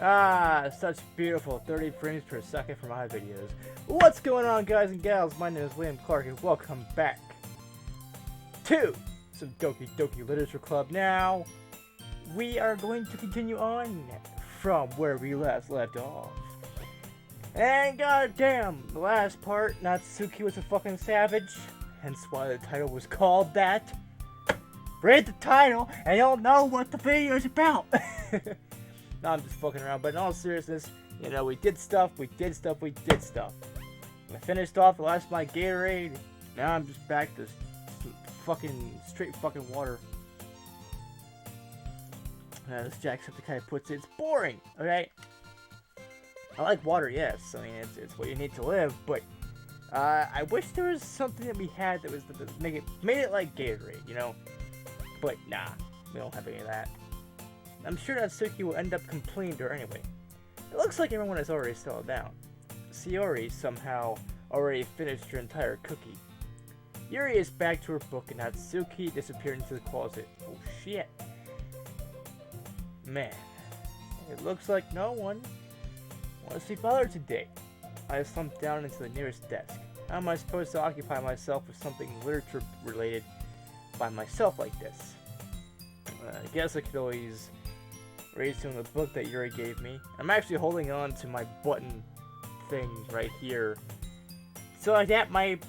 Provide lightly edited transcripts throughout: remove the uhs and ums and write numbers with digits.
Ah, such beautiful 30 frames per second for my videos. What's going on, guys and gals? My name is William Clark and welcome back to some Doki Literature Club. Now, we are going to continue on from where we last left off. And goddamn, the last part, Natsuki was a fucking savage, hence why the title was called that. Read the title and you'll know what the video is about. No, I'm just fucking around, but in all seriousness, you know, we did stuff. I finished off the last of my Gatorade. Now I'm just back to fucking straight fucking water. As Jacksepticeye puts it, it's boring, okay? I like water, yes. I mean, it's what you need to live, but I wish there was something that we had that was that made it like Gatorade, you know? But nah, we don't have any of that. I'm sure Natsuki will end up completing her anyway. It looks like everyone has already settled down. Sayori somehow already finished her entire cookie. Yuri is back to her book and Natsuki disappeared into the closet. Oh shit. Man, it looks like no one wants to be bothered today. I slumped down into the nearest desk. How am I supposed to occupy myself with something literature related by myself like this? I guess I could always read some of the book that Yuri gave me. I'm actually holding on to my button thing right here, so like that my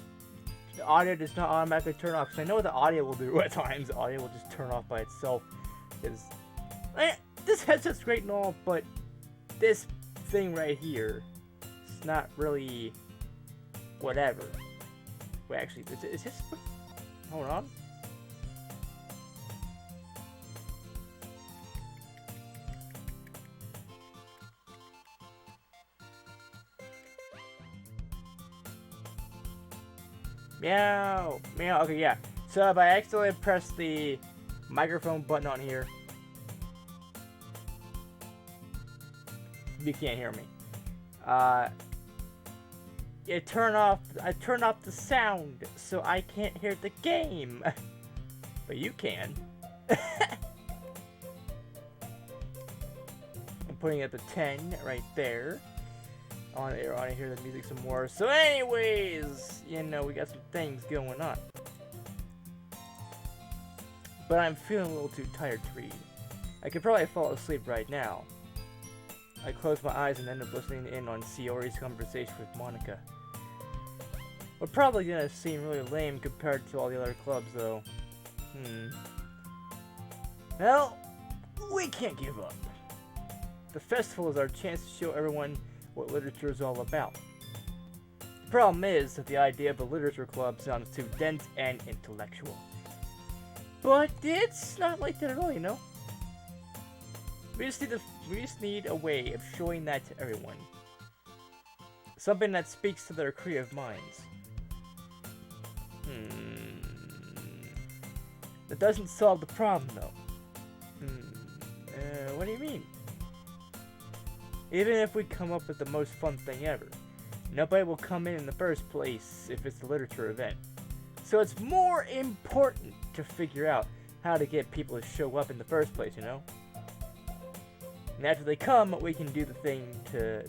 audio does not automatically turn off. Because I know what the audio will do at times. The audio will just turn off by itself. Because this headset's great and all, but this thing right here is not really whatever. Wait, actually, is this? Hold on. Meow! Meow, okay, yeah. So if I accidentally press the microphone button on here, you can't hear me. I turn off the sound, so I can't hear the game. But you can. I'm putting it at the 10 right there. I want to hear the music some more. So anyways, you know, we got some things going on. But I'm feeling a little too tired to read. I could probably fall asleep right now. I close my eyes and end up listening in on Sayori's conversation with Monica. We're probably gonna seem really lame compared to all the other clubs though. Well, we can't give up. The festival is our chance to show everyone what literature is all about. The problem is that the idea of a literature club sounds too dense and intellectual. But it's not like that at all, you know? We just need a way of showing that to everyone. Something that speaks to their creative minds. That doesn't solve the problem though. What do you mean? Even if we come up with the most fun thing ever, nobody will come in the first place if it's a literature event. So it's more important to figure out how to get people to show up in the first place, you know? And after they come, we can do the thing to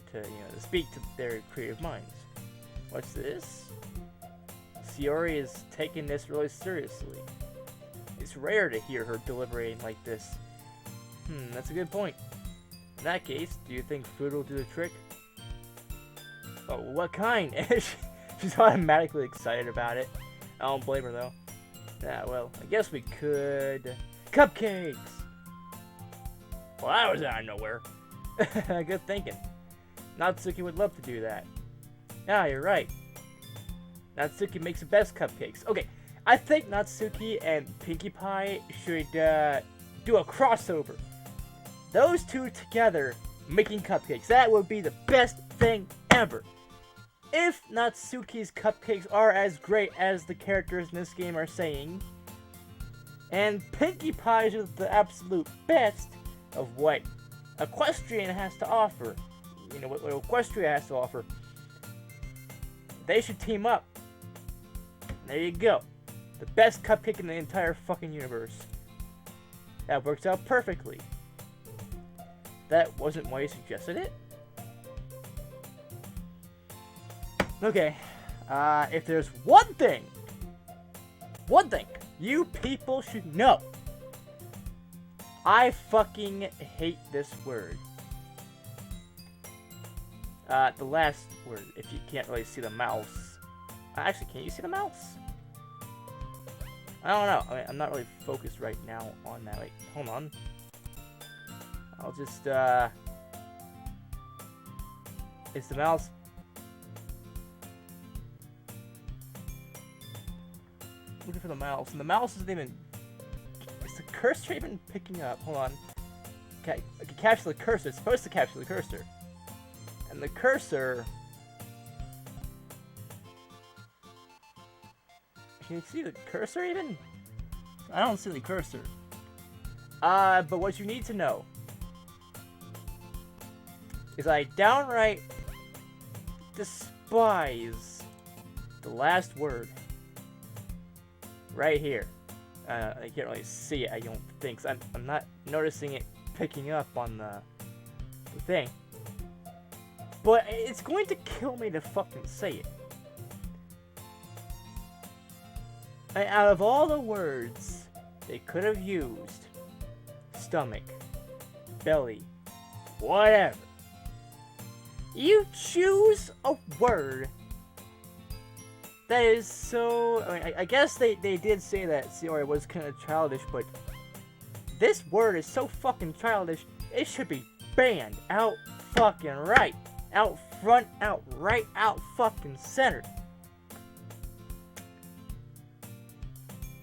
speak to their creative minds. What's this? Sayori is taking this really seriously. It's rare to hear her deliberating like this. That's a good point. In that case, do you think food will do the trick? Oh, what kind? She's automatically excited about it. I don't blame her though. Yeah, well, I guess we could... Cupcakes! Well, that was out of nowhere. Good thinking. Natsuki would love to do that. Yeah, you're right. Natsuki makes the best cupcakes. Okay, I think Natsuki and Pinkie Pie should do a crossover. Those two together making cupcakes. That would be the best thing ever. If Natsuki's cupcakes are as great as the characters in this game are saying, and Pinkie Pie's are the absolute best of what Equestrian has to offer, you know, what Equestria has to offer, they should team up. There you go. The best cupcake in the entire fucking universe. That works out perfectly. that wasn't why you suggested it? Okay, if there's one thing you people should know, I fucking hate this word. The last word, if you can't really see the mouse. Actually, can you see the mouse? I don't know. I mean, I'm not really focused right now on that. Wait, hold on. I'll just, is the mouse... Looking for the mouse, and the mouse isn't even... Is the cursor even picking up? Hold on. I can capture the cursor. It's supposed to capture the cursor. And the cursor... Can you see the cursor even? I don't see the cursor. But what you need to know is I downright despise the last word right here. I can't really see it, I don't think. So I'm not noticing it picking up on the thing. But it's going to kill me to fucking say it. And out of all the words they could have used, stomach, belly, whatever, you choose a word that is so... I mean, I guess they did say that Sayori was kind of childish, but this word is so fucking childish, it should be banned out fucking right. Out front, out right, out fucking center.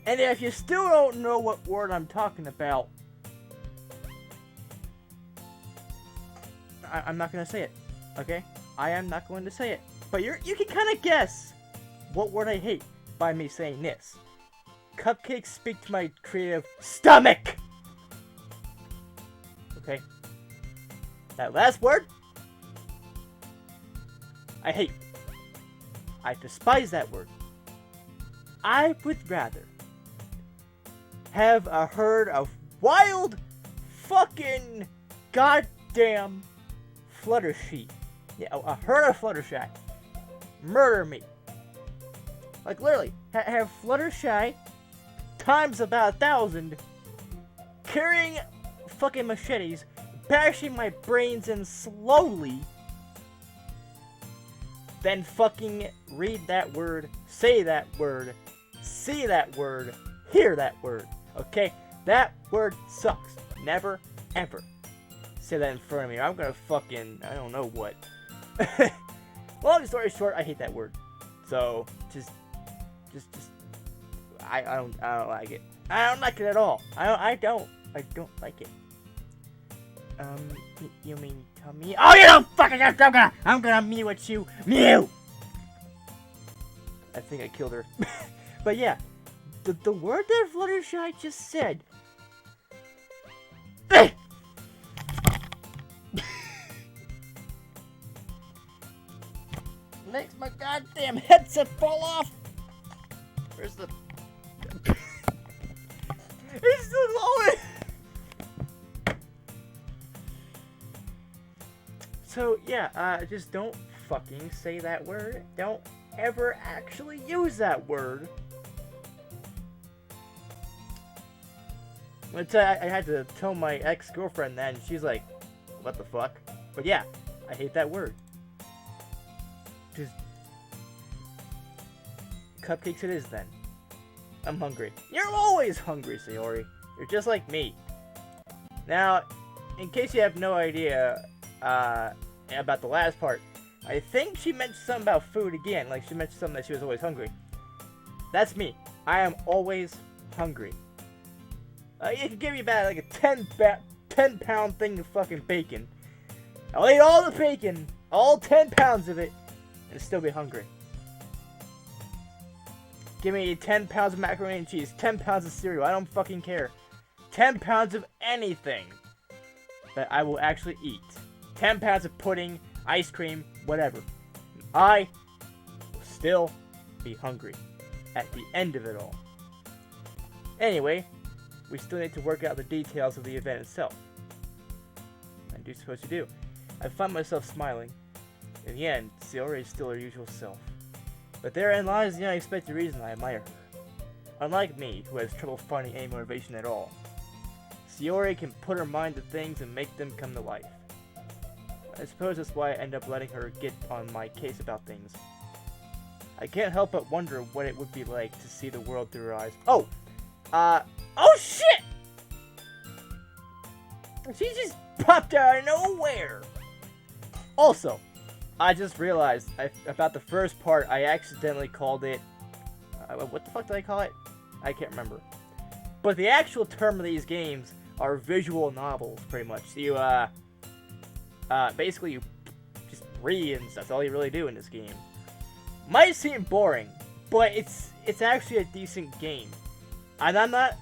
And if you still don't know what word I'm talking about, I'm not going to say it, okay? I am not going to say it. But you can kind of guess what word I hate by me saying this. Cupcakes speak to my creative stomach! Okay? That last word, I hate. I despise that word. I would rather have a herd of wild fucking goddamn Fluttershy. Yeah, a herd of Fluttershy murder me. Like literally, have Fluttershy times about 1,000 carrying fucking machetes, bashing my brains in slowly, then fucking read that word, say that word, see that word, hear that word. Okay? That word sucks. Never, ever say that in front of me. I'm gonna fucking... I don't know what. Long story short, I hate that word. So, just... I don't like it. I don't like it at all. I don't like it. You mean tell me? Oh, you don't fucking... I'm gonna mew at you. Mew! I think I killed her. But yeah. The word that Fluttershy just said. Makes my goddamn headset fall off. Where's the... It's still going. So yeah, just don't fucking say that word. Don't ever actually use that word. I had to tell my ex-girlfriend that, and she's like, what the fuck? But yeah, I hate that word. Just... Cupcakes it is then. I'm hungry. You're always hungry, Sayori. You're just like me. Now, in case you have no idea about the last part, I think she mentioned something about food again. Like, she mentioned something that she was always hungry. That's me. I am always hungry. You can give me about like a 10-pound thing of fucking bacon. I'll eat all the bacon, all 10 pounds of it, and still be hungry. Give me 10 pounds of macaroni and cheese, 10 pounds of cereal, I don't fucking care. 10 pounds of anything that I will actually eat. 10 pounds of pudding, ice cream, whatever. I will still be hungry at the end of it all. Anyway, we still need to work out the details of the event itself. I you're supposed to do. I find myself smiling. In the end, Sayori is still her usual self. But therein lies the unexpected reason I admire her. Unlike me, who has trouble finding any motivation at all, Sayori can put her mind to things and make them come to life. I suppose that's why I end up letting her get on my case about things. I can't help but wonder what it would be like to see the world through her eyes. Oh! Oh shit! She just popped out of nowhere! Also, I just realized about the first part, I accidentally called it... what the fuck did I call it? I can't remember. But the actual term of these games are visual novels, pretty much. So you, basically you just read, and that's all you really do in this game. Might seem boring, but it's actually a decent game. And I'm not...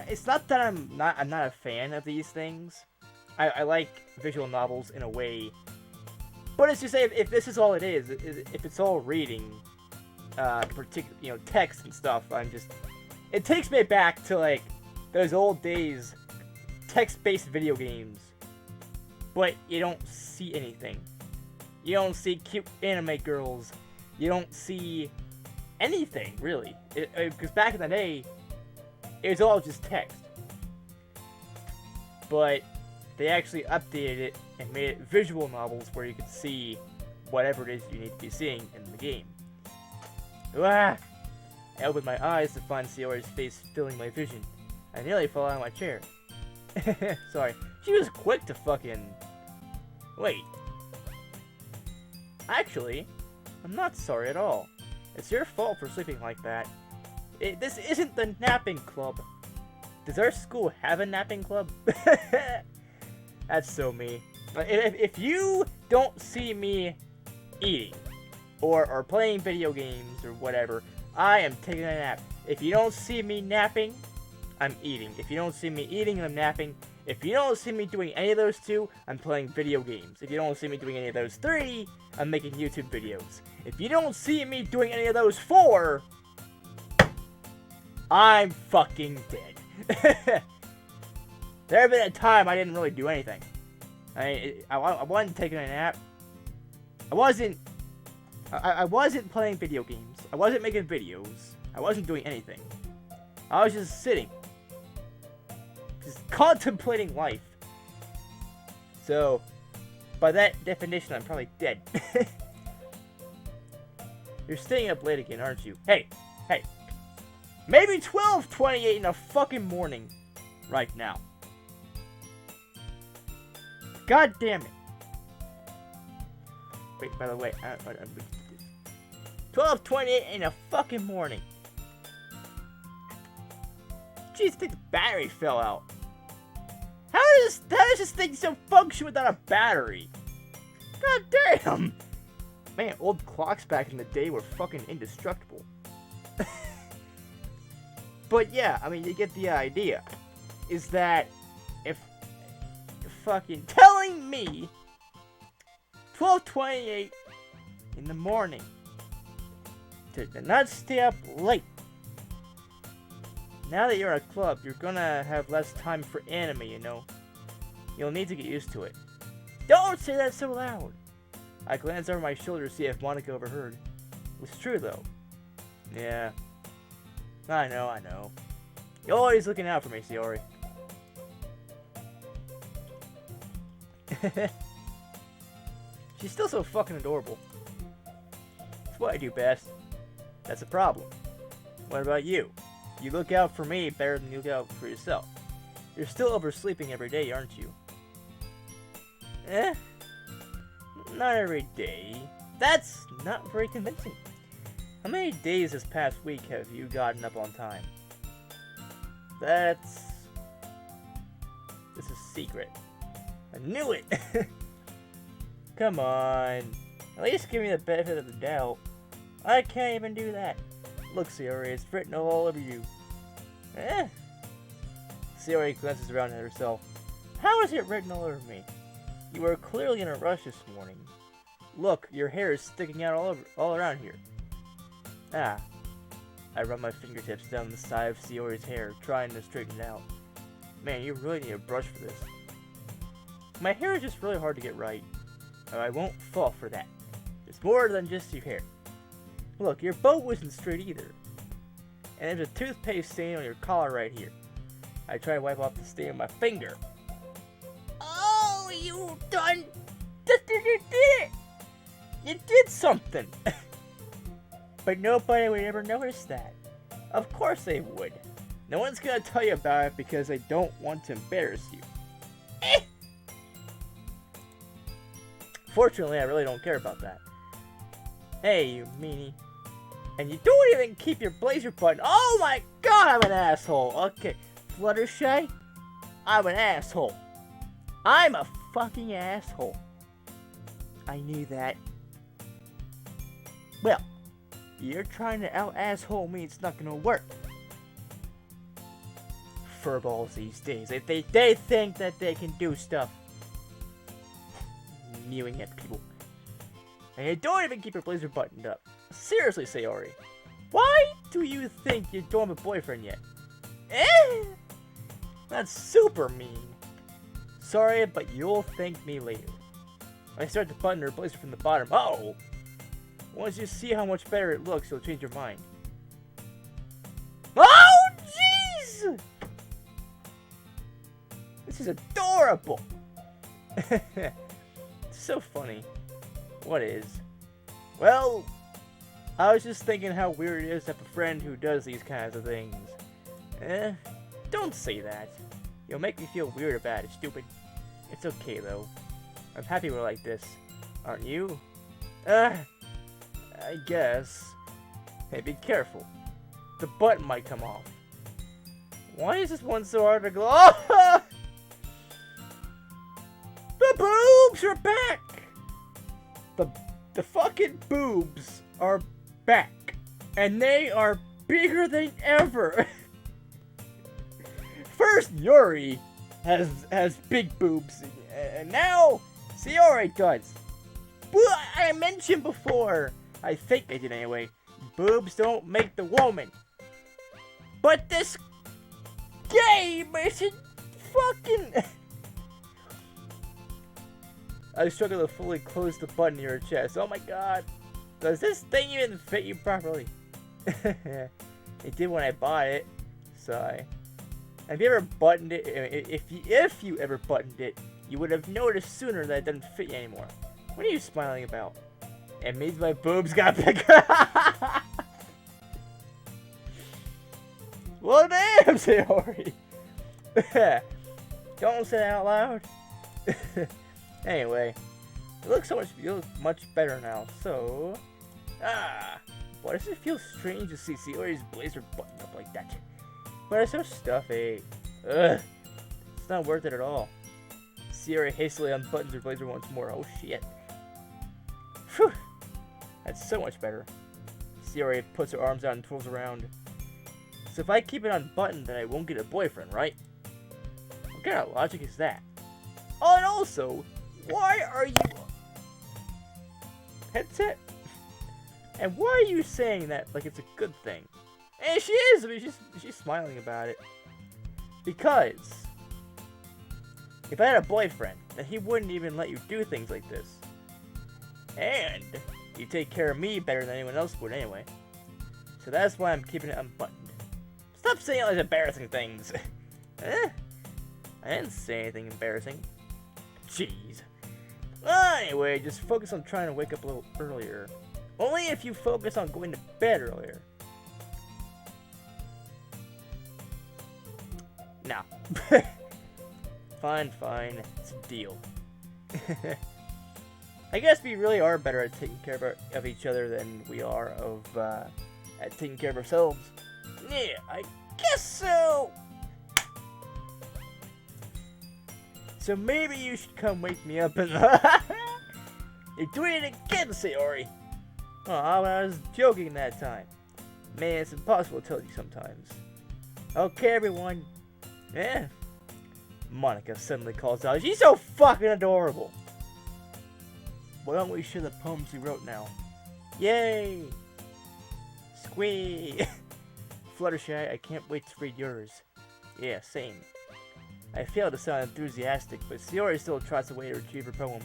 It's not that I'm not a fan of these things. I like visual novels in a way. But it's just if this is all it is, if it's all reading, text and stuff, it takes me back to like those old days, text-based video games. But you don't see anything. You don't see cute anime girls. You don't see anything really, because back in the day, it was all just text. But they actually updated it and made it visual novels where you could see whatever it is you need to be seeing in the game. Ah! I opened my eyes to find Sayori's face filling my vision. I nearly fell out of my chair. Sorry. She was quick to fucking... Wait. Actually, I'm not sorry at all. It's your fault for sleeping like that. This isn't the napping club. Does our school have a napping club? That's so me. If you don't see me eating, or playing video games, or whatever, I am taking a nap. If you don't see me napping, I'm eating. If you don't see me eating, I'm napping. If you don't see me doing any of those two, I'm playing video games. If you don't see me doing any of those three, I'm making YouTube videos. If you don't see me doing any of those four, I'm fucking dead. There have been a time I didn't really do anything. I wasn't taking a nap. I wasn't playing video games. I wasn't making videos. I wasn't doing anything. I was just sitting. Just contemplating life. So, by that definition, I'm probably dead. You're staying up late again, aren't you? Hey! Maybe 12:28 in the fucking morning. Right now. God damn it. Wait, by the way, 12:28 in the fucking morning. Jeez, I think the battery fell out. How does this thing still function without a battery? God damn! Man, old clocks back in the day were fucking indestructible. But yeah, I mean, you get the idea. Is that if fucking telling me 12:28 in the morning to not stay up late. Now that you're in a club, you're gonna have less time for anime, you know. You'll need to get used to it. Don't say that so loud! I glanced over my shoulder to see if Monica overheard. It's true, though. Yeah. I know. You're always looking out for me, Sayori. She's still so fucking adorable. It's what I do best. That's a problem. What about you? You look out for me better than you look out for yourself. You're still oversleeping every day, aren't you? Not every day. That's not very convincing. How many days this past week have you gotten up on time? This is secret. I knew it! Come on. At least give me the benefit of the doubt. I can't even do that. Look, Sayori, it's written all over you. Sayori glances around at herself. How is it written all over me? You were clearly in a rush this morning. Look, your hair is sticking out all around here. Ah. I run my fingertips down the side of Sayori's hair, trying to straighten it out. Man, you really need a brush for this. My hair is just really hard to get right. I won't fall for that. It's more than just your hair. Look, your bow wasn't straight either. And there's a toothpaste stain on your collar right here. I tried to wipe off the stain with my finger. Oh, you done... You did it! You did something! But nobody would ever notice that. Of course they would. No one's gonna tell you about it because they don't want to embarrass you. Fortunately, I really don't care about that. Hey, you meanie. And you don't even keep your blazer button. Oh my god, I'm an asshole. Okay, Fluttershy, I'm an asshole. I'm a fucking asshole. I knew that. Well, you're trying to out-asshole me, it's not gonna work. Furballs these days, they think that they can do stuff. Mewing at people. And you don't even keep your blazer buttoned up. Seriously, Sayori. Why do you think you don't have a boyfriend yet? That's super mean. Sorry, but you'll thank me later. I start to button her blazer from the bottom. Uh-oh! Once you see how much better it looks, you'll change your mind. Oh, jeez! This is adorable! So funny. What is? Well, I was just thinking how weird it is to have a friend who does these kinds of things. Don't say that. You'll make me feel weird about it, stupid. It's okay, though. I'm happy we're like this. Aren't you? I guess. Hey, be careful. The button might come off. Why is this one so hard to glue? Oh! The boobs are back! The fucking boobs are back. And they are bigger than ever. First, Yuri has big boobs. And now, Sayori does. But I mentioned before, I think I did anyway, boobs don't make the woman. But this game isn't fucking... I struggle to fully close the button near your chest. Oh my god. Does this thing even fit you properly? It did when I bought it. Sigh. Have you ever buttoned it? If you ever buttoned it, you would have noticed sooner that it doesn't fit you anymore. What are you smiling about? It means my boobs got bigger. Well, damn, Sayori. Don't say that out loud. Anyway, you look much better now. So, why does it feel strange to see Sayori's blazer buttoned up like that? But it's so stuffy. Ugh, it's not worth it at all. Sayori hastily unbuttons her blazer once more. Oh shit. Phew, that's so much better. Sayori puts her arms out and twirls around. So if I keep it unbuttoned, then I won't get a boyfriend, right? What kind of logic is that? Oh, and also, why are you... Headset? And why are you saying that like it's a good thing? And she is! I mean, she's smiling about it. Because if I had a boyfriend, then he wouldn't even let you do things like this. And you take care of me better than anyone else would anyway. So that's why I'm keeping it unbuttoned. Stop saying all these embarrassing things. I didn't say anything embarrassing. Jeez. Anyway, just focus on trying to wake up a little earlier. Only if you focus on going to bed earlier. Nah. Fine. It's a deal. I guess we really are better at taking care of each other than we are at taking care of ourselves. Yeah, I guess so. So maybe you should come wake me up and... You're doing it again, Sayori! Oh, I was joking that time. Man, it's impossible to tell you sometimes. Okay, everyone. Yeah. Monica suddenly calls out. She's so fucking adorable! Why don't we share the poems we wrote now? Yay! Squee! Fluttershy, I can't wait to read yours. Yeah, same. I failed to sound enthusiastic, but Sayori still trots away to retrieve her poem.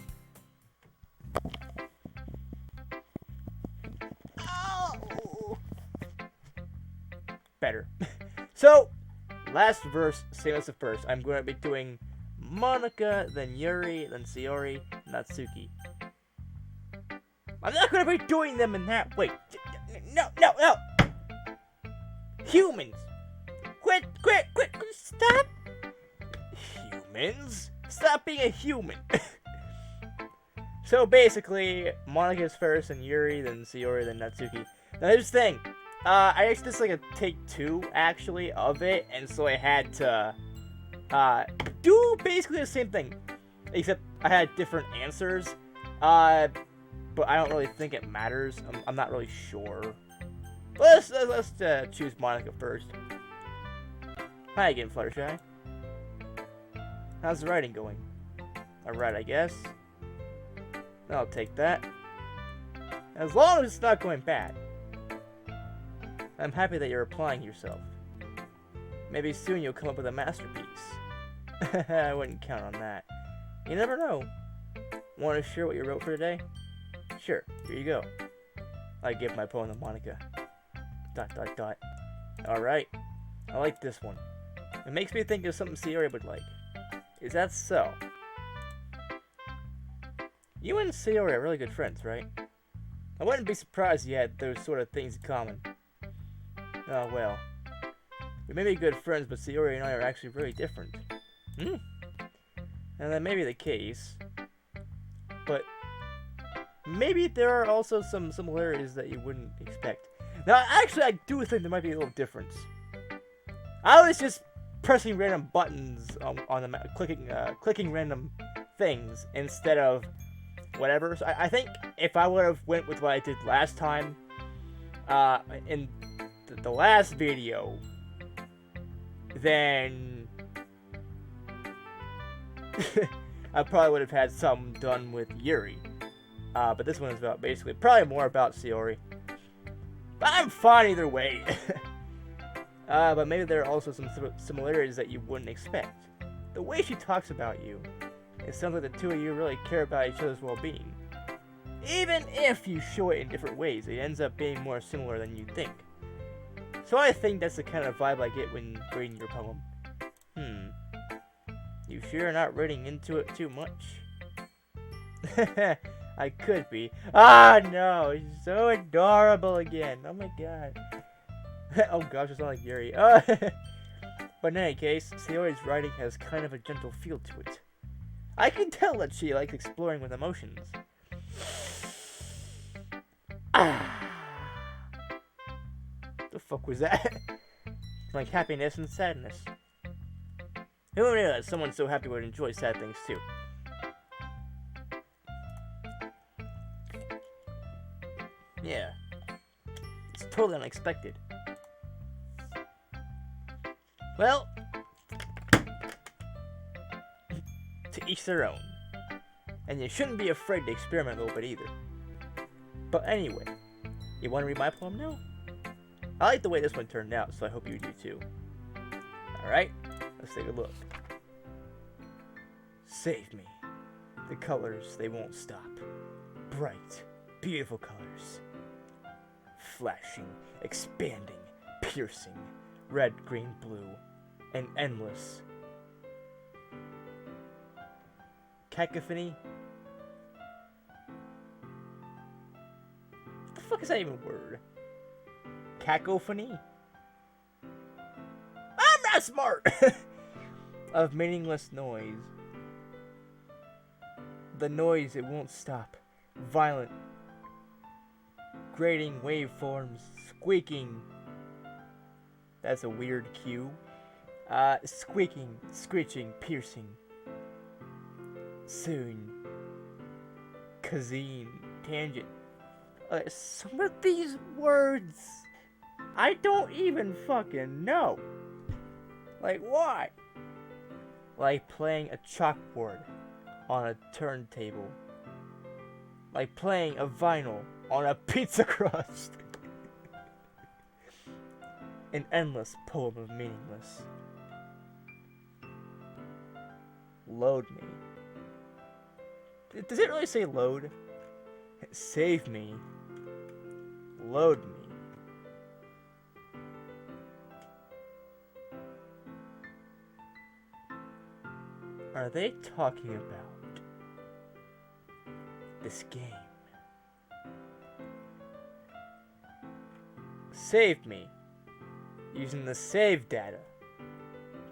Oh! Better. So, last verse, same as the first. I'm going to be doing Monika, then Yuri, then Sayori, Natsuki. I'm not going to be doing them in that way. No. Humans. Quit, stop. Humans? Stop being a human. So basically, Monika's first, and Yuri, then Sayori, then Natsuki. Now here's the thing. I actually did like a take 2, actually, of it, and so I had to do basically the same thing, except I had different answers. But I don't really think it matters. I'm not really sure. Let's choose Monika first. Hi again, Fluttershy. How's the writing going? Alright, I guess. I'll take that. As long as it's not going bad. I'm happy that you're applying yourself. Maybe soon you'll come up with a masterpiece. I wouldn't count on that. You never know. Want to share what you wrote for today? Sure, here you go. I give my poem to Monika. ... Alright, I like this one. It makes me think of something Sayori would like. Is that so? You and Sayori are really good friends, right? I wouldn't be surprised you had those sort of things in common. Oh well. We may be good friends, but Sayori and I are actually really different. And that may be the case. But maybe there are also some similarities that you wouldn't expect. Now, actually, I do think there might be a little difference. I was just pressing random buttons on the map, clicking random things instead of whatever. So I think if I would have went with what I did last time, in the last video, then I probably would have had some done with Yuri. But this one is about basically probably more about Sayori. But I'm fine either way. But maybe there are also some similarities that you wouldn't expect. The way she talks about you, it sounds like the two of you really care about each other's well-being. Even if you show it in different ways, it ends up being more similar than you think. So I think that's the kind of vibe I get when reading your poem. You sure you're not reading into it too much? I could be. Ah, no, she's so adorable again. Oh my god. Oh gosh, it's not like Yuri. But in any case, Sayori's writing has kind of a gentle feel to it. I can tell that she likes exploring with emotions. The fuck was that? Like happiness and sadness. Who knew that someone so happy would enjoy sad things too? Yeah. It's totally unexpected. Well, to each their own. And you shouldn't be afraid to experiment a little bit either. But anyway, you want to read my poem now? I like the way this one turned out, so I hope you do too. Alright, let's take a look. Save me. The colors, they won't stop. Bright, beautiful colors. Flashing, expanding, piercing. Red, green, blue. And endless. Cacophony? What the fuck is that even a word? Cacophony? I'm not smart! Of meaningless noise. The noise, it won't stop. Violent. Grating waveforms. Squeaking. That's a weird cue. Squeaking, screeching, piercing. Soon. Kazine. Tangent. Some of these words, I don't even fucking know. Like, why? Like playing a chalkboard on a turntable. Like playing a vinyl on a pizza crust. An endless poem of meaningless. Load me. Does it really say load? Save me. Load me. Are they talking about this game? Save me. Using the save data.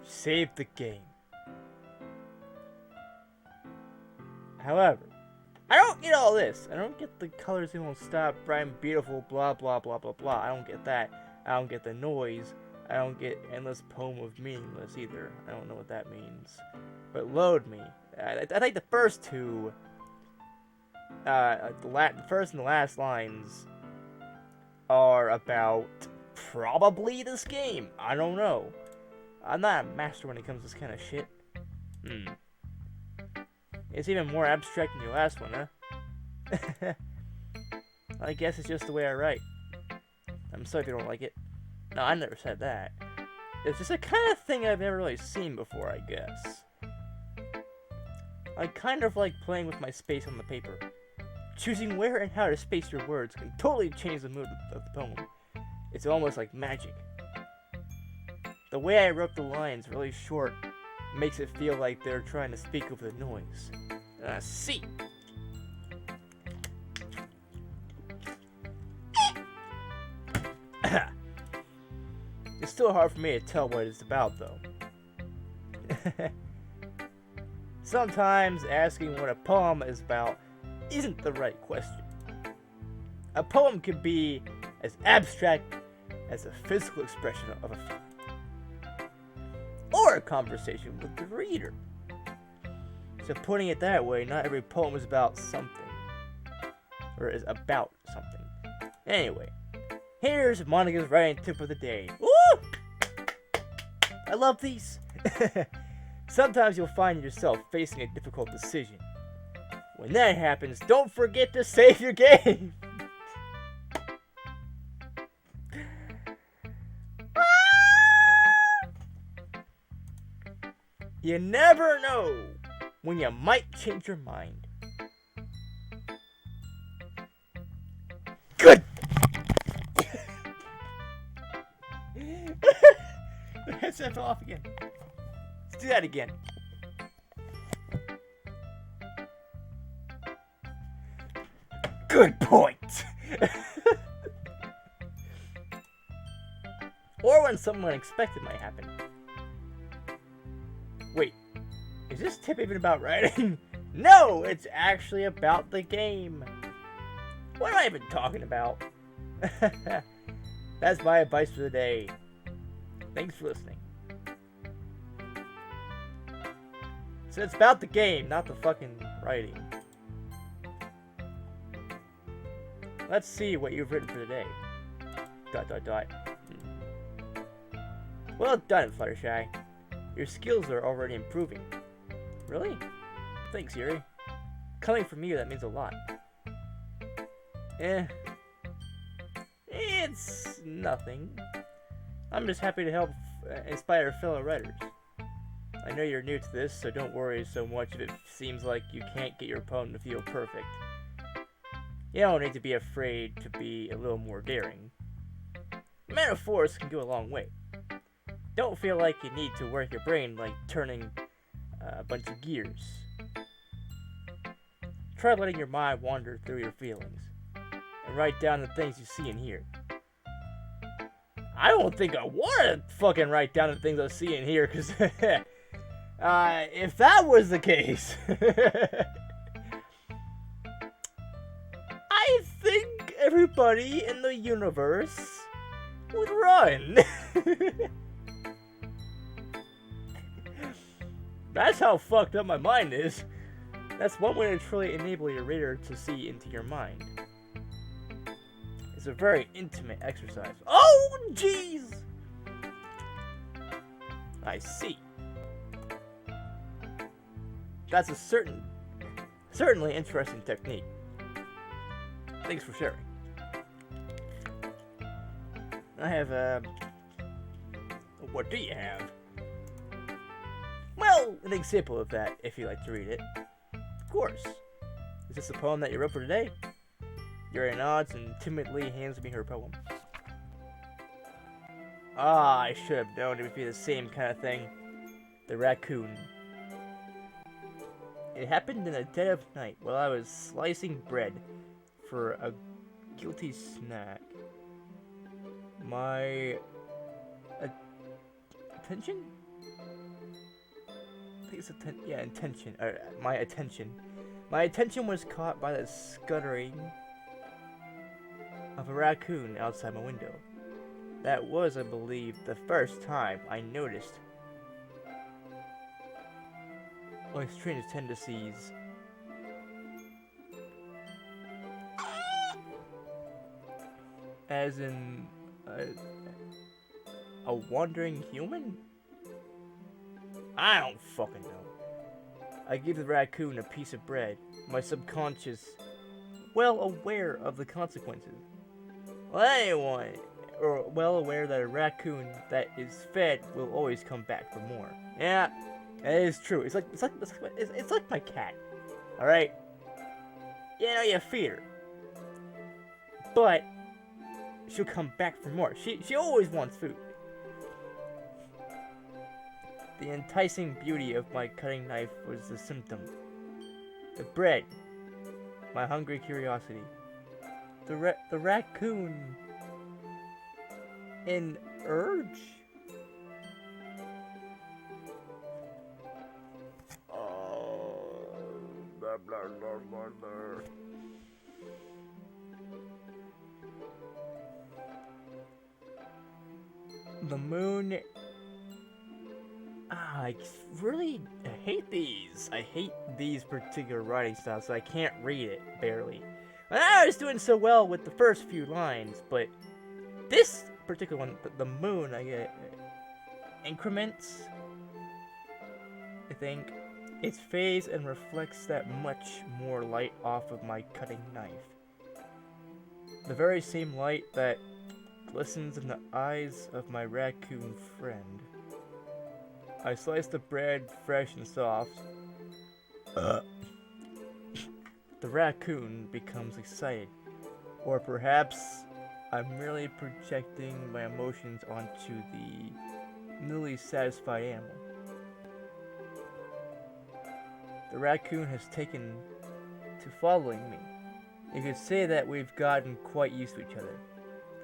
Save the game. However, I don't get all this. I don't get the colors they won't stop, bright and beautiful, blah blah blah blah blah. I don't get that. I don't get the noise. I don't get endless poem of meaningless either. I don't know what that means. But load me. I think the first two, the first and the last lines are about probably this game. I don't know. I'm not a master when it comes to this kind of shit. It's even more abstract than your last one, huh? I guess it's just the way I write. I'm sorry if you don't like it. No, I never said that. It's just a kind of thing I've never really seen before, I guess. I kind of like playing with my space on the paper. Choosing where and how to space your words can totally change the mood of the poem. It's almost like magic. The way I wrote the lines really short makes it feel like they're trying to speak over the noise. See. It's still hard for me to tell what it's about, though. Sometimes asking what a poem is about isn't the right question. A poem can be as abstract as a physical expression of a feeling, or a conversation with the reader. So putting it that way, not every poem is about something, or is about something. Anyway, here's Monica's writing tip for the day. Woo! I love these. Sometimes you'll find yourself facing a difficult decision. When that happens, don't forget to save your game. You never know when you might change your mind. Good. The headset fell off again. Let's do that again. Good point. Or when something unexpected might happen. Wait, is this tip even about writing? No, it's actually about the game. What am I even talking about? That's my advice for the day. Thanks for listening. So it's about the game, not the fucking writing. Let's see what you've written for the day. ... Well done, Fluttershy. Your skills are already improving. Really? Thanks, Yuri. Coming from you, that means a lot. It's nothing. I'm just happy to help inspire fellow writers. I know you're new to this, so don't worry so much if it seems like you can't get your poem to feel perfect. You don't need to be afraid to be a little more daring. Metaphors can go a long way. Don't feel like you need to work your brain like turning a bunch of gears. Try letting your mind wander through your feelings and write down the things you see and hear. I don't think I want to fucking write down the things I see and hear, because if that was the case, I think everybody in the universe would run. That's how fucked up my mind is. That's one way to truly enable your reader to see into your mind. It's a very intimate exercise. Oh, jeez! I see. That's a certainly interesting technique. Thanks for sharing. I have, what do you have? Well, Well, an example of that, if you like to read it. Of course. Is this a poem that you wrote for today? Yuri nods and timidly hands me her poem. Ah, I should have known it would be the same kind of thing. The raccoon. It happened in the dead of night while I was slicing bread for a guilty snack. My attention? I think it's intention. My attention. My attention was caught by the scuttering of a raccoon outside my window. That was, I believe, the first time I noticed my strange tendencies. As in a wandering human? I don't fucking know. I gave the raccoon a piece of bread, my subconscious well aware of the consequences. Well, anyone, or well aware that a raccoon that is fed will always come back for more. Yeah, it is true. It's like my cat. All right, you know, you feed her, but she'll come back for more. She always wants food. The enticing beauty of my cutting knife was the symptom. The bread, my hungry curiosity. The raccoon, an urge? Blah, blah, blah, blah, blah. The moon. I really hate these. I hate these particular writing styles, so I can't read it, barely. I was doing so well with the first few lines, but this particular one, the moon, I get increments, I think. Its phase and reflects that much more light off of my cutting knife. The very same light that glistens in the eyes of my raccoon friend. I slice the bread fresh and soft. The raccoon becomes excited. Or perhaps I'm merely projecting my emotions onto the newly satisfied animal. The raccoon has taken to following me. You could say that we've gotten quite used to each other.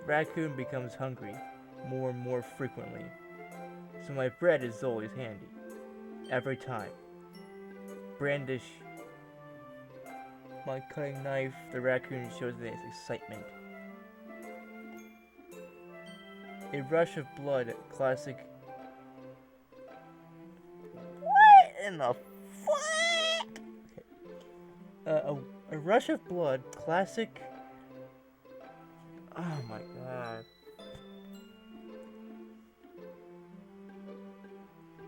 The raccoon becomes hungry more and more frequently. So my bread is always handy. Every time. Brandish my cutting knife, the raccoon shows its excitement. A rush of blood, classic. What in the fuck? Okay. A rush of blood, classic. Oh my god.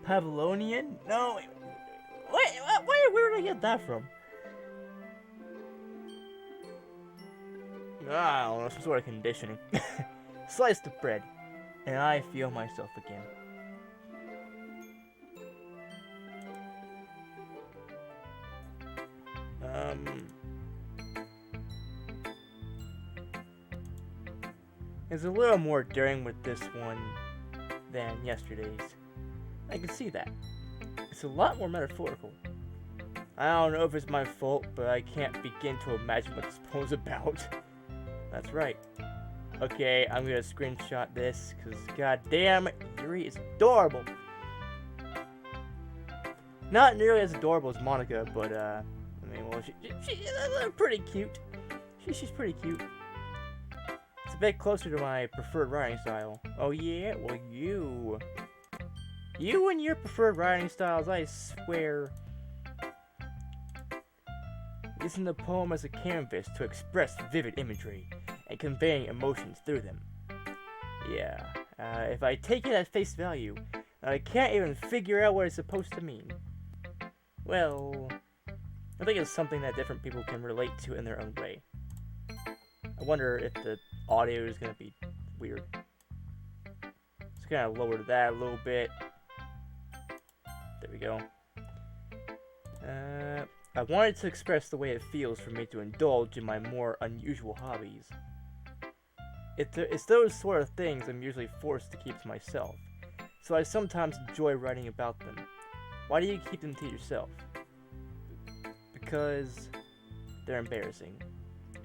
Pavlonian? No. Where did I get that from? I don't know, some sort of conditioning. Slice the bread, and I feel myself again. There's a little more daring with this one than yesterday's. I can see that. It's a lot more metaphorical. I don't know if it's my fault, but I can't begin to imagine what this poem's about. That's right. Okay, I'm gonna screenshot this, because goddamn, Yuri is adorable. Not nearly as adorable as Monica, but, I mean, well, she's pretty cute. She's pretty cute. It's a bit closer to my preferred writing style. Oh yeah? Well, you and your preferred writing styles, I swear. Using the poem as a canvas to express vivid imagery and conveying emotions through them. Yeah, if I take it at face value, I can't even figure out what it's supposed to mean. Well, I think it's something that different people can relate to in their own way. I wonder if the audio is going to be weird. Just kind of lower that a little bit. There we go. I wanted to express the way it feels for me to indulge in my more unusual hobbies. It's those sort of things I'm usually forced to keep to myself, so I sometimes enjoy writing about them. Why do you keep them to yourself? Because they're embarrassing,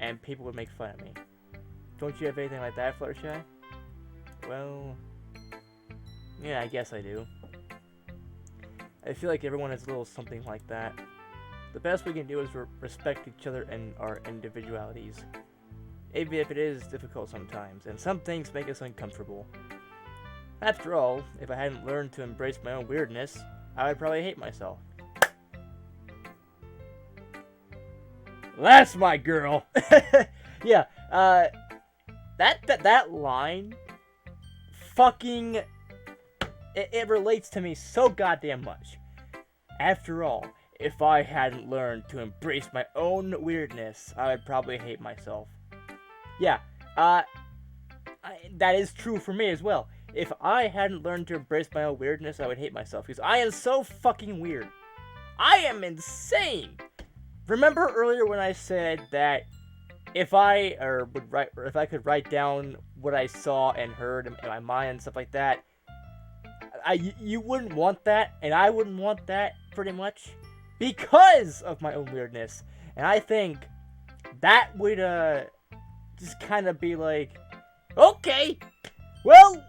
and people would make fun of me. Don't you have anything like that, Fluttershy? Well, yeah, I guess I do. I feel like everyone has a little something like that. The best we can do is respect each other and our individualities. Even if it is difficult sometimes, and some things make us uncomfortable. After all, if I hadn't learned to embrace my own weirdness, I would probably hate myself. That's my girl! Yeah, that line fucking it relates to me so goddamn much. After all, if I hadn't learned to embrace my own weirdness, I would probably hate myself. Yeah, that is true for me as well. If I hadn't learned to embrace my own weirdness, I would hate myself, because I am so fucking weird. I am insane! Remember earlier when I said that if I could write down what I saw and heard in my mind and stuff like that, you wouldn't want that, and I wouldn't want that, pretty much, because of my own weirdness. And I think that would, just kind of be like, okay, well,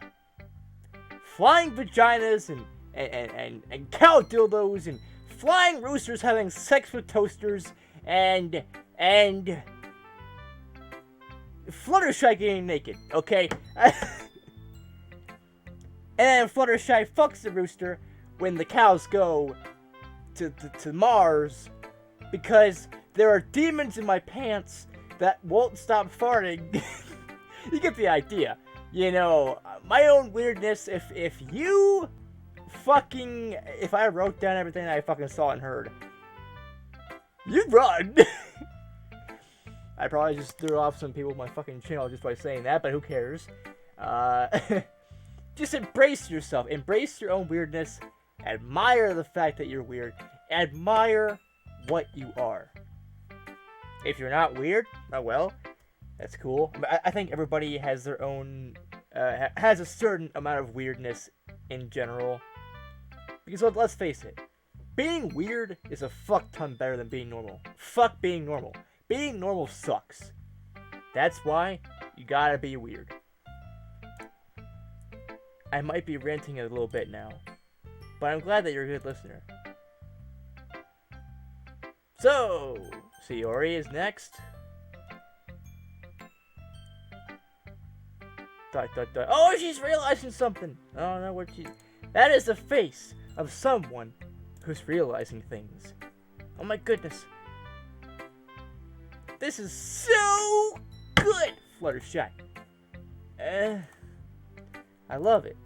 flying vaginas and cow dildos and flying roosters having sex with toasters and Fluttershy getting naked, okay? And Fluttershy fucks the rooster when the cows go to Mars because there are demons in my pants that won't stop farting. You get the idea. You know, my own weirdness, if I wrote down everything I fucking saw and heard, you'd run. I probably just threw off some people on my fucking channel just by saying that, but who cares? Just embrace yourself. Embrace your own weirdness. Admire the fact that you're weird. Admire what you are. If you're not weird, oh well, that's cool. I think everybody has their own, has a certain amount of weirdness in general. Because let's face it, being weird is a fuck ton better than being normal. Fuck being normal. Being normal sucks. That's why you gotta be weird. I might be ranting a little bit now, but I'm glad that you're a good listener. So, Sayori is next. Oh, she's realizing something. I don't know what she... That is the face of someone who's realizing things. Oh my goodness. This is so good, Fluttershy. I love it.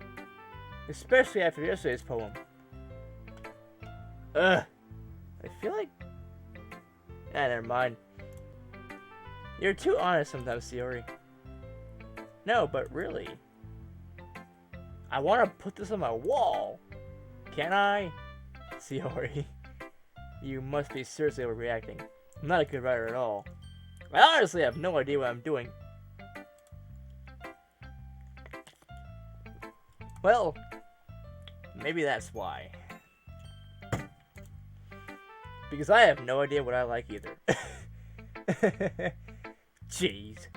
Especially after yesterday's poem. I feel like... never mind. You're too honest sometimes, Sayori. No, but really. I want to put this on my wall. Can I? Sayori. You must be seriously overreacting. I'm not a good writer at all. I honestly have no idea what I'm doing. Well, maybe that's why. Because I have no idea what I like either. Jeez.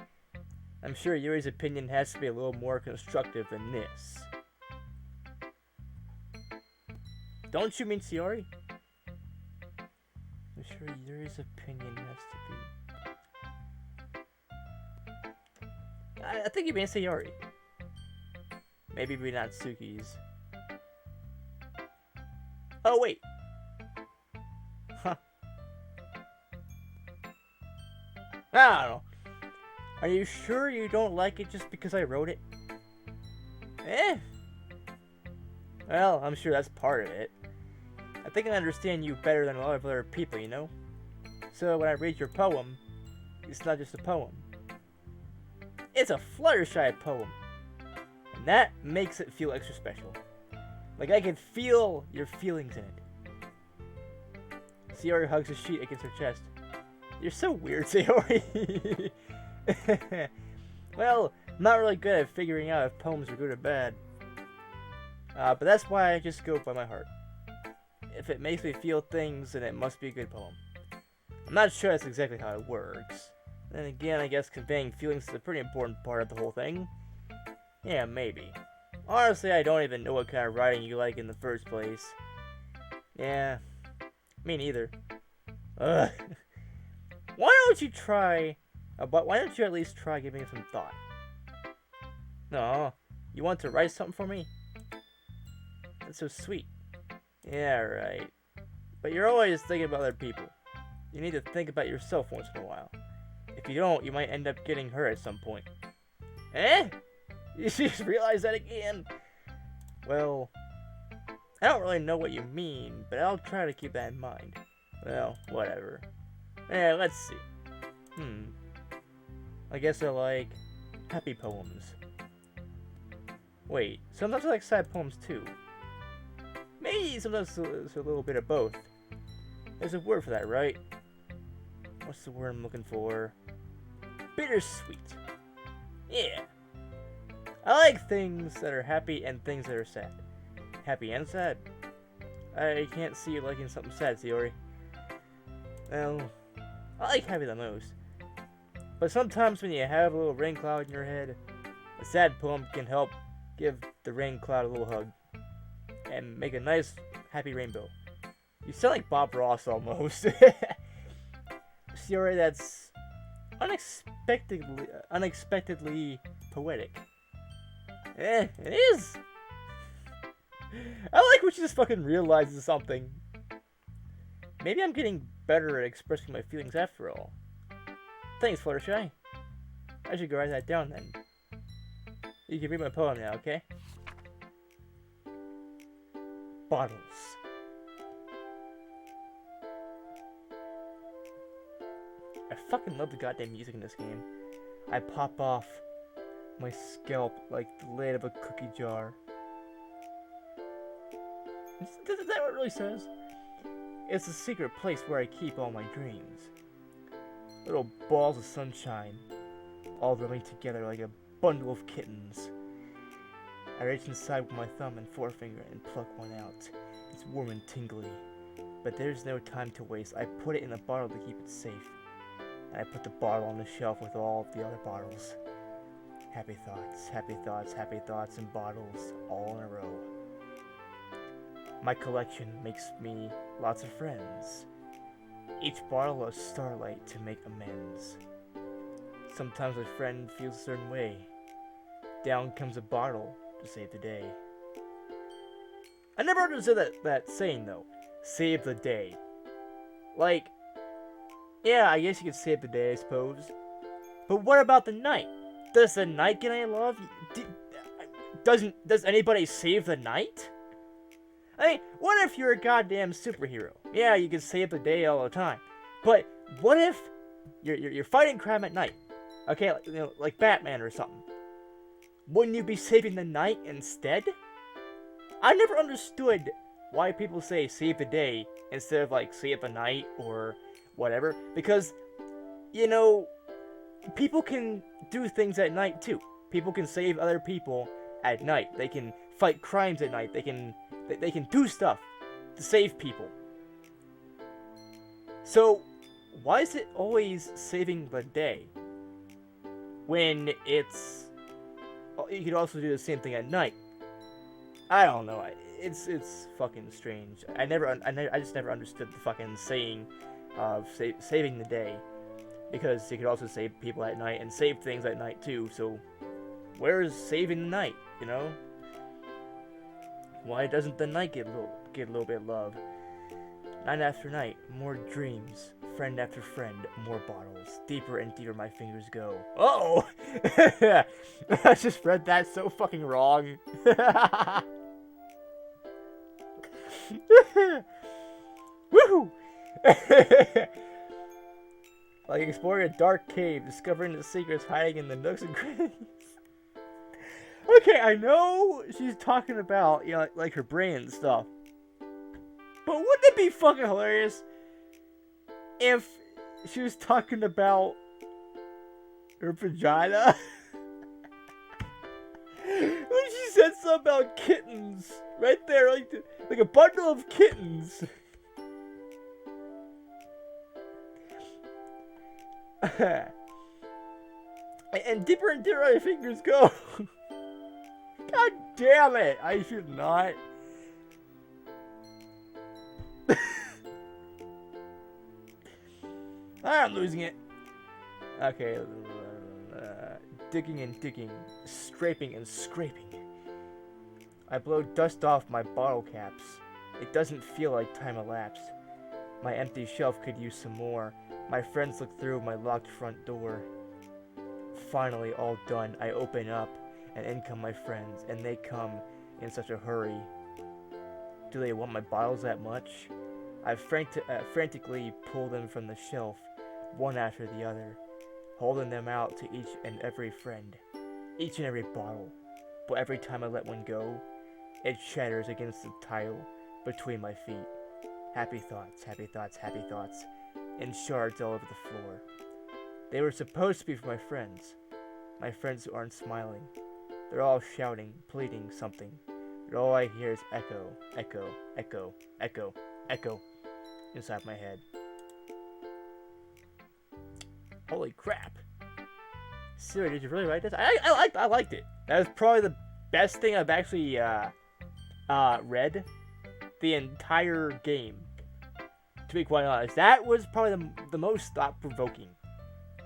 I'm sure Yuri's opinion has to be a little more constructive than this. Don't you mean Sayori? I'm sure Yuri's opinion has to be... I think you mean Sayori. Maybe not Natsuki's. Oh, wait. Huh. I don't know. Are you sure you don't like it just because I wrote it? Well, I'm sure that's part of it. I think I understand you better than a lot of other people, you know? So when I read your poem, it's not just a poem. It's a Fluttershy poem. And that makes it feel extra special. Like I can feel your feelings in it. Sayori hugs the sheet against her chest. You're so weird, Sayori. Well, I'm not really good at figuring out if poems are good or bad. But that's why I just go by my heart. If it makes me feel things, then it must be a good poem. I'm not sure that's exactly how it works. Then again, I guess conveying feelings is a pretty important part of the whole thing. Yeah, maybe. Honestly, I don't even know what kind of writing you like in the first place. Yeah, me neither. Ugh. Why don't you at least try giving it some thought? No, you want to write something for me? That's so sweet. Yeah, right. But you're always thinking about other people. You need to think about yourself once in a while. If you don't, you might end up getting hurt at some point. Eh? You just realized that again? Well, I don't really know what you mean, but I'll try to keep that in mind. Well, whatever. Eh, let's see. I guess I like happy poems. Wait, sometimes I like sad poems too. Maybe sometimes it's a little bit of both. There's a word for that, right? What's the word I'm looking for? Bittersweet. Yeah. I like things that are happy and things that are sad. Happy and sad. I can't see you liking something sad, Sayori. Well, I like happy the most. But sometimes when you have a little rain cloud in your head, a sad poem can help give the rain cloud a little hug. And make a nice, happy rainbow. You sound like Bob Ross almost. Sayori, that's unexpectedly poetic. It is. I like when she just fucking realizes something. Maybe I'm getting better at expressing my feelings after all. Thanks, Fluttershy. I should go write that down then. You can read my poem now, okay? Bottles. I fucking love the goddamn music in this game. I pop off my scalp like the lid of a cookie jar. Is that what it really says? It's a secret place where I keep all my dreams. Little balls of sunshine, all rubbing together like a bundle of kittens. I reach inside with my thumb and forefinger and pluck one out. It's warm and tingly, but there's no time to waste. I put it in a bottle to keep it safe. And I put the bottle on the shelf with all of the other bottles. Happy thoughts, happy thoughts, happy thoughts, and bottles all in a row. My collection makes me lots of friends. Each bottle a starlight to make amends. Sometimes a friend feels a certain way. Down comes a bottle to save the day. I never understood that saying though. Save the day. Like, yeah, I guess you could save the day, I suppose. But what about the night? Does the night get any love? Does anybody save the night? I mean, what if you're a goddamn superhero? Yeah, you can save the day all the time. But what if you're fighting crime at night? Okay, like Batman or something. Wouldn't you be saving the night instead? I never understood why people say save the day instead of like save the night or whatever. Because, you know, people can do things at night too. People can save other people at night. They can fight crimes at night. They can do stuff to save people. So, why is it always saving the day? When it's... You could also do the same thing at night. I don't know. It's fucking strange. I just never understood the fucking saying of saving the day. Because you could also save people at night and save things at night too. So, where's saving the night, you know? Why doesn't the night get a little bit of love? Night after night, more dreams. Friend after friend, more bottles. Deeper and deeper my fingers go. Uh-oh! I just read that so fucking wrong. Woohoo! Like exploring a dark cave, discovering the secrets hiding in the nooks and crannies. Okay, I know she's talking about, you know, like her brain and stuff. But wouldn't it be fucking hilarious if she was talking about her vagina. When she said something about kittens. Right there, like a bundle of kittens. And deeper my fingers go. God damn it! I should not. I'm losing it. Okay. Digging and digging. Scraping and scraping. I blow dust off my bottle caps. It doesn't feel like time elapsed. My empty shelf could use some more. My friends look through my locked front door. Finally, all done, I open up, and in come my friends, and they come in such a hurry. Do they want my bottles that much? I frantically pull them from the shelf, one after the other, holding them out to each and every friend, each and every bottle. But every time I let one go, it shatters against the tile between my feet. Happy thoughts, happy thoughts, happy thoughts, in shards all over the floor. They were supposed to be for my friends who aren't smiling. They're all shouting, pleading something, but all I hear is echo, echo, echo, echo, echo, inside my head. Holy crap. Siri, did you really write this? I liked it. That was probably the best thing I've actually read the entire game. To be quite honest, that was probably the most thought-provoking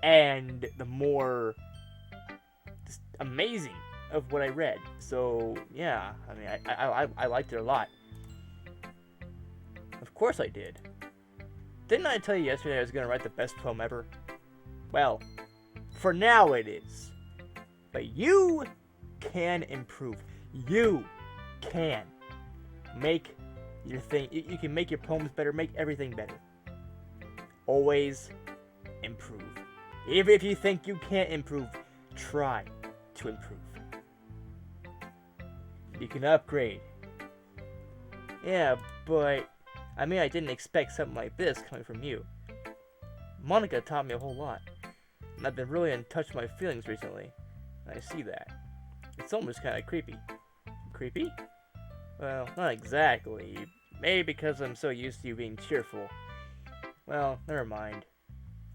and the more just amazing of what I read. So yeah, I mean, I liked it a lot. Of course I did. Didn't I tell you yesterday I was gonna write the best poem ever? Well, for now it is. But you can improve. You can make your thing. You can make your poems better, make everything better. Always improve. Even if you think you can't improve, try to improve. You can upgrade. Yeah, but I mean, I didn't expect something like this coming from you. Monica taught me a whole lot, and I've been really in touch with my feelings recently. I see that. It's almost kind of creepy. Creepy? Well, not exactly. Maybe because I'm so used to you being cheerful. Well, never mind.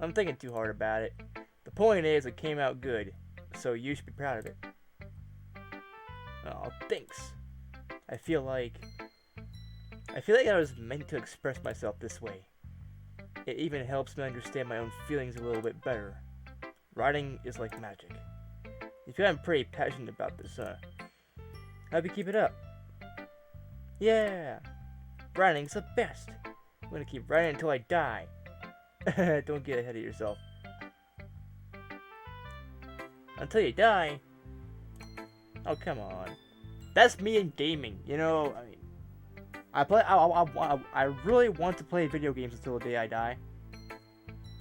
I'm thinking too hard about it. The point is, it came out good, so you should be proud of it. Oh, thanks. I feel like I was meant to express myself this way. It even helps me understand my own feelings a little bit better. Writing is like magic. You feel I'm pretty passionate about this, huh? Hope you keep it up. Yeah! Writing's the best! I'm gonna keep writing until I die. Don't get ahead of yourself. Until you die? Oh, come on. That's me in gaming, you know? I mean, I really want to play video games until the day I die.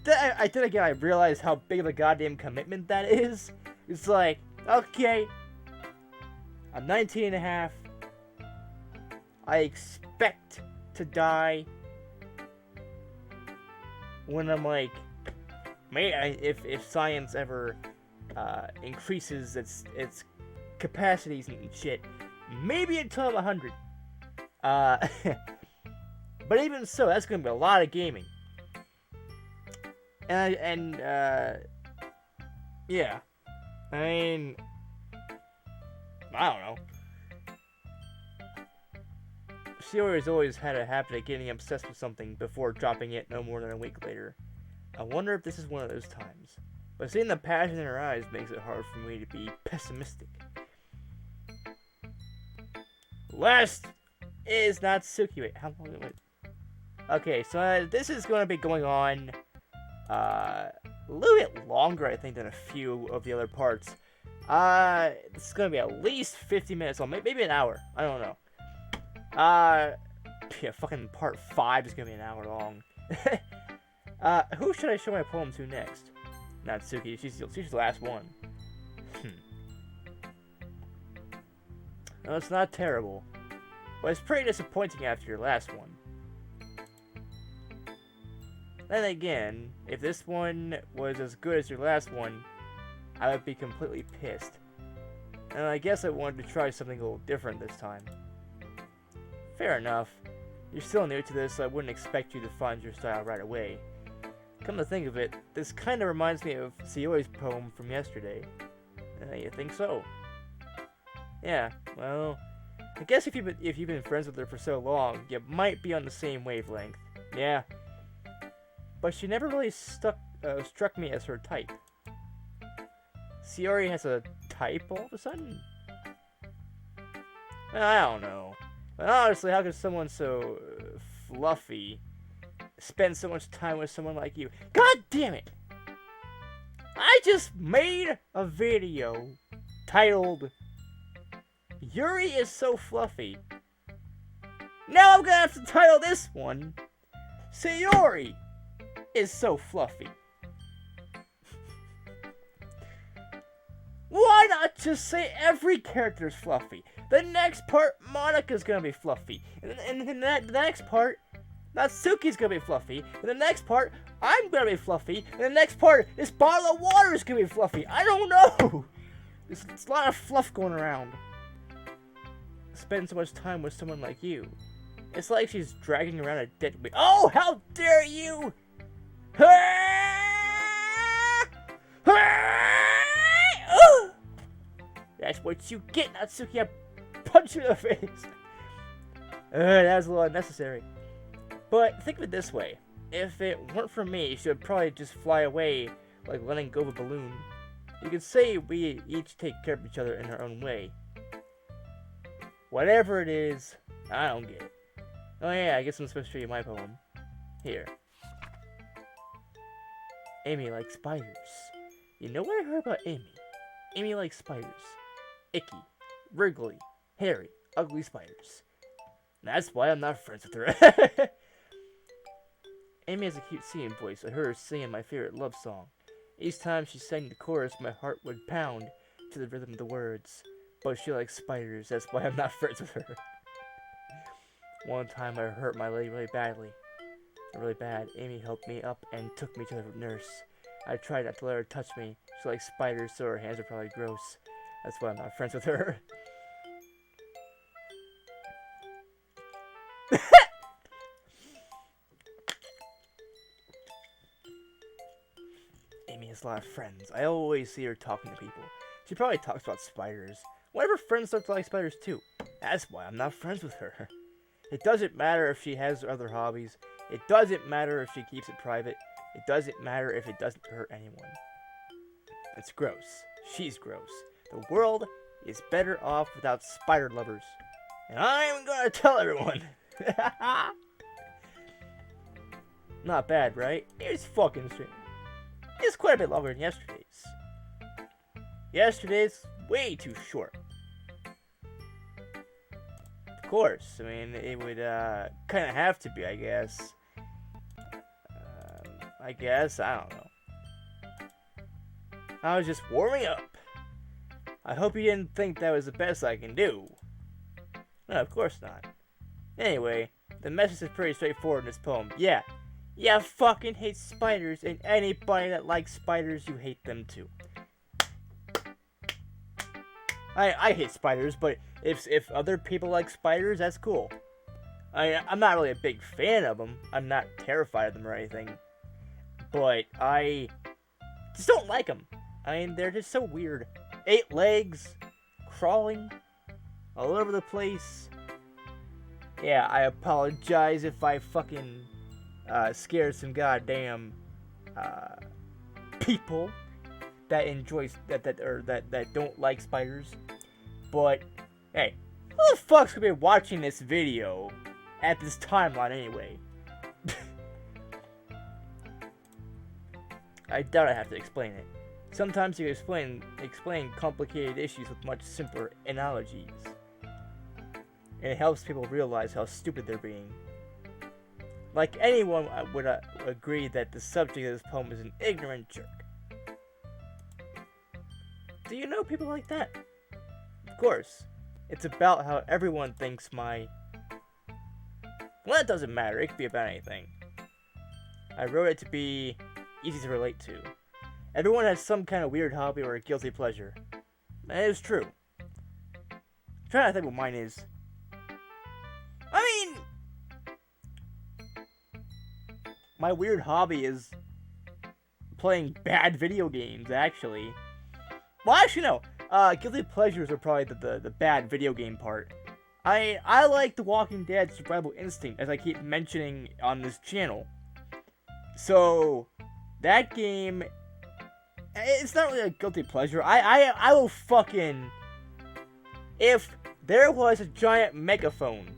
But then again, I realize how big of a goddamn commitment that is. It's like, okay, I'm 19 and a half. I expect to die when I'm like, if science ever increases its capacities and shit, maybe until I'm 100. But even so, that's gonna be a lot of gaming. And yeah. I mean, I don't know. Shiori's always had a habit of getting obsessed with something before dropping it no more than a week later. I wonder if this is one of those times. But seeing the passion in her eyes makes it hard for me to be pessimistic. Last is Natsuki. Wait, how long? Wait. Okay, so this is going to be going on a little bit longer, I think, than a few of the other parts. This is going to be at least 50 minutes long, maybe an hour. I don't know. Yeah, fucking part 5 is going to be an hour long. Who should I show my poem to next? Natsuki, she's the last one. No, it's not terrible. But it's pretty disappointing after your last one. Then again, if this one was as good as your last one, I would be completely pissed. And I guess I wanted to try something a little different this time. Fair enough. You're still new to this, so I wouldn't expect you to find your style right away. Come to think of it, this kind of reminds me of Sayori's poem from yesterday. You think so? Yeah, well, I guess if you've been friends with her for so long, you might be on the same wavelength. Yeah. But she never really struck me as her type. Sayori has a type all of a sudden? Well, I don't know. But honestly, how could someone so fluffy spend so much time with someone like you? God damn it! I just made a video titled Yuri is so fluffy. Now I'm gonna have to title this one Sayori is so fluffy. Why not just say every character is fluffy? The next part, Monika's gonna be fluffy. And the next part, Natsuki's gonna be fluffy. And the next part, I'm gonna be fluffy. And the next part, this bottle of water is gonna be fluffy. I don't know! There's a lot of fluff going around. Spend so much time with someone like you. It's like she's dragging around a dead weight. Oh, how dare you! That's what you get, Natsuki. I punch you in the face. That was a little unnecessary. But think of it this way. If it weren't for me, she would probably just fly away like letting go of a balloon. You could say we each take care of each other in our own way. Whatever it is, I don't get it. Oh yeah, I guess I'm supposed to show you my poem. Here. Amy likes spiders. You know what I heard about Amy? Amy likes spiders. Icky, wriggly, hairy, ugly spiders. That's why I'm not friends with her. Amy has a cute singing voice. I heard her singing my favorite love song. Each time she sang the chorus, my heart would pound to the rhythm of the words. But she likes spiders. That's why I'm not friends with her. One time I hurt my leg really badly. Really bad. Amy helped me up and took me to the nurse. I tried not to let her touch me. She likes spiders, so her hands are probably gross. That's why I'm not friends with her. Amy has a lot of friends. I always see her talking to people. She probably talks about spiders. One of her friends starts to like spiders too. That's why I'm not friends with her. It doesn't matter if she has other hobbies. It doesn't matter if she keeps it private. It doesn't matter if it doesn't hurt anyone. It's gross. She's gross. The world is better off without spider lovers. And I'm gonna tell everyone. Not bad, right? It's fucking stream. It's quite a bit longer than yesterday's. Yesterday's way too short. Of course, I mean, it would kind of have to be, I guess. I don't know. I was just warming up. I hope you didn't think that was the best I can do. No, of course not. Anyway, the message is pretty straightforward in this poem. Yeah, you fucking hate spiders, and anybody that likes spiders, you hate them too. I hate spiders, but if other people like spiders, that's cool. I'm not really a big fan of them. I'm not terrified of them or anything. But I just don't like them. I mean, they're just so weird. 8 legs, crawling, all over the place. Yeah, I apologize if I fucking scared some goddamn people that enjoy that don't like spiders. But hey, who the fuck's gonna be watching this video at this timeline anyway? I doubt I have to explain it. Sometimes you explain complicated issues with much simpler analogies. And it helps people realize how stupid they're being. Like anyone would agree that the subject of this poem is an ignorant jerk. Do you know people like that? Of course. It's about how everyone thinks my... Well, that doesn't matter. It could be about anything. I wrote it to be easy to relate to. Everyone has some kind of weird hobby or a guilty pleasure. That is true. I'm trying to think what mine is. I mean, my weird hobby is playing bad video games, actually. Well, actually, no. Guilty pleasures are probably the bad video game part. I like The Walking Dead Survival Instinct, as I keep mentioning on this channel. So, that game, it's not really a guilty pleasure. I will fucking... If there was a giant megaphone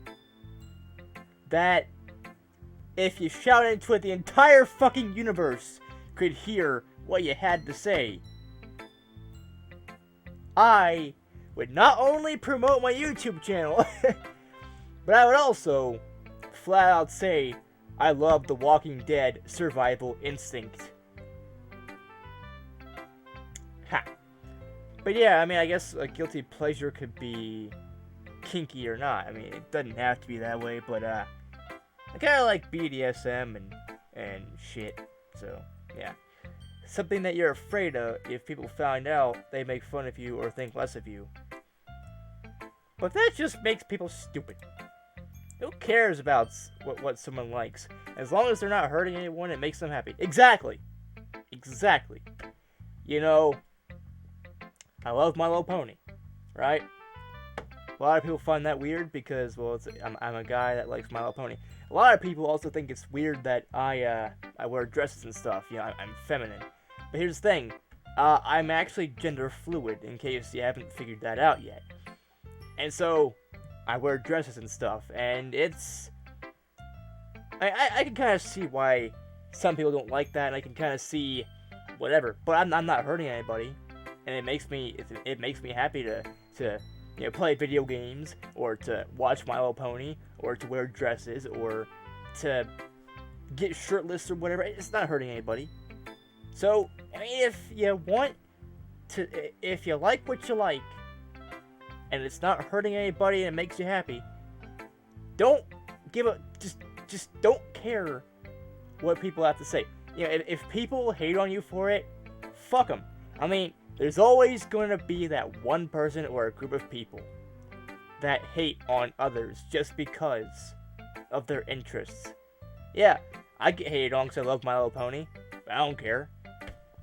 that if you shout into it, the entire fucking universe could hear what you had to say, I would not only promote my YouTube channel, but I would also flat out say I love The Walking Dead Survival Instinct. Ha. But yeah, I mean, I guess a guilty pleasure could be kinky or not. I mean, it doesn't have to be that way, but I kind of like BDSM and shit. So, yeah. Something that you're afraid of if people find out, they make fun of you or think less of you. But that just makes people stupid. Who cares about what someone likes? As long as they're not hurting anyone, it makes them happy. Exactly. Exactly. You know, I love My Little Pony, right? A lot of people find that weird because, well, I'm a guy that likes My Little Pony. A lot of people also think it's weird that I wear dresses and stuff. You know, I'm feminine. But here's the thing. I'm actually gender fluid, in case you haven't figured that out yet. And so, I wear dresses and stuff, and it's... I can kind of see why some people don't like that, and I can kind of see whatever. But I'm not hurting anybody, and it makes me happy to you know, play video games, or to watch My Little Pony, or to wear dresses, or to get shirtless or whatever. It's not hurting anybody. So, I mean, if you like what you like, and it's not hurting anybody and it makes you happy, don't give a, just don't care what people have to say. You know, if people hate on you for it, fuck them. I mean, there's always going to be that one person or a group of people that hate on others just because of their interests. Yeah, I get hated on because I love My Little Pony, but I don't care.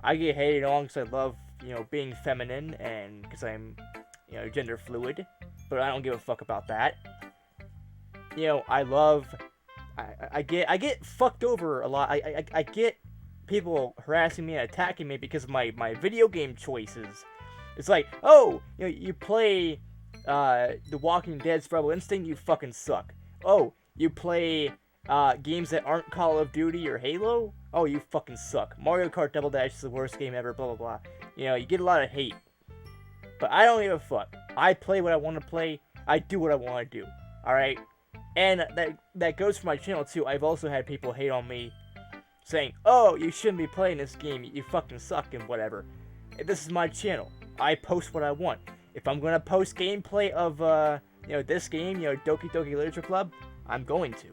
I get hated on because I love, you know, being feminine and because I'm, you know, gender fluid, but I don't give a fuck about that. You know, I get fucked over a lot. I get people harassing me and attacking me because of my video game choices. It's like, oh, you know, you play The Walking Dead Survival Instinct, you fucking suck. Oh, you play games that aren't Call of Duty or Halo? Oh, you fucking suck. Mario Kart Double Dash is the worst game ever, blah blah blah. You know, you get a lot of hate. But I don't give a fuck. I play what I want to play. I do what I want to do. Alright? And that goes for my channel too. I've also had people hate on me saying, oh, you shouldn't be playing this game. You fucking suck and whatever. This is my channel. I post what I want. If I'm going to post gameplay of, you know, this game, you know, Doki Literature Club, I'm going to.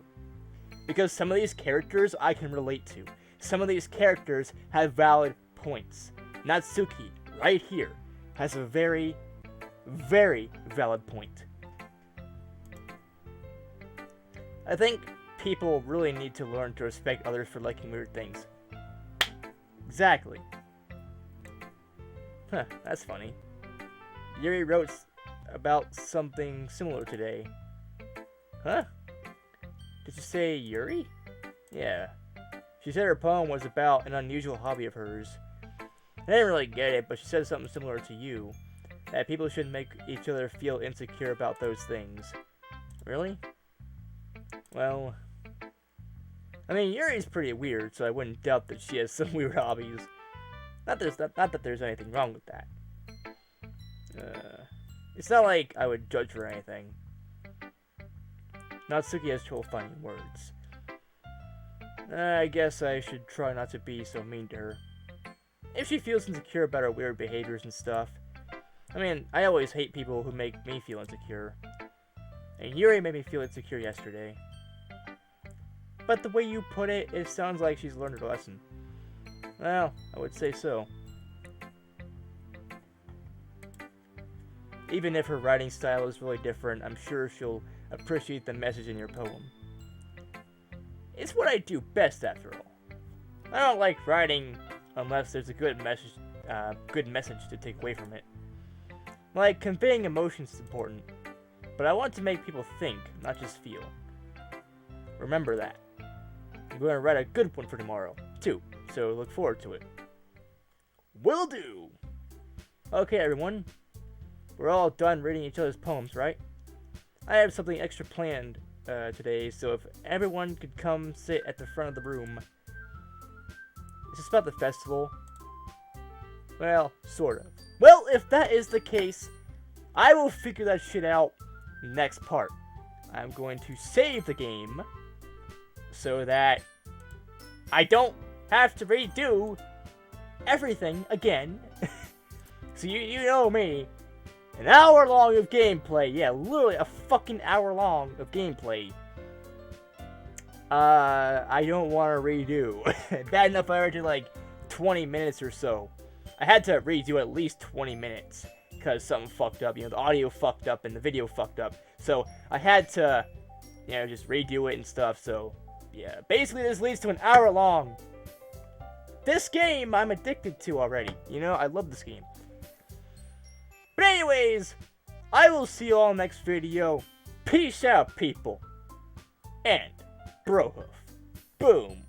Because some of these characters I can relate to. Some of these characters have valid points. Natsuki, right here, has a very, very valid point. I think people really need to learn to respect others for liking weird things. Exactly. Huh, that's funny. Yuri wrote about something similar today. Huh? Did you say Yuri? Yeah. She said her poem was about an unusual hobby of hers. I didn't really get it, but she said something similar to you. That people shouldn't make each other feel insecure about those things. Really? Well, I mean, Yuri's pretty weird, so I wouldn't doubt that she has some weird hobbies. Not that there's anything wrong with that. It's not like I would judge her or anything. Natsuki has trouble finding words. I guess I should try not to be so mean to her. If she feels insecure about her weird behaviors and stuff. I mean, I always hate people who make me feel insecure. And Yuri made me feel insecure yesterday. but the way you put it, it sounds like she's learned her lesson. Well, I would say so. Even if her writing style is really different, I'm sure she'll appreciate the message in your poem. It's what I do best, after all. I don't like writing unless there's a good message to take away from it. Like, conveying emotions is important, but I want to make people think, not just feel. Remember that. I'm going to write a good one for tomorrow, too, so look forward to it. Will do! Okay, everyone. We're all done reading each other's poems, right? I have something extra planned today, so if everyone could come sit at the front of the room. Is this about the festival? Well, sort of. Well, if that is the case, I will figure that shit out next part. I'm going to save the game so that I don't have to redo everything again. So you know me. An hour long of gameplay. Yeah, literally a fucking hour long of gameplay. I don't want to redo. Bad enough I already did like 20 minutes or so. I had to redo at least 20 minutes because something fucked up. You know, the audio fucked up and the video fucked up. So I had to, you know, just redo it and stuff. So yeah, basically this leads to an hour long. This game I'm addicted to already. You know, I love this game. But anyways, I will see you all next video. Peace out, people. And Brohoof. Boom.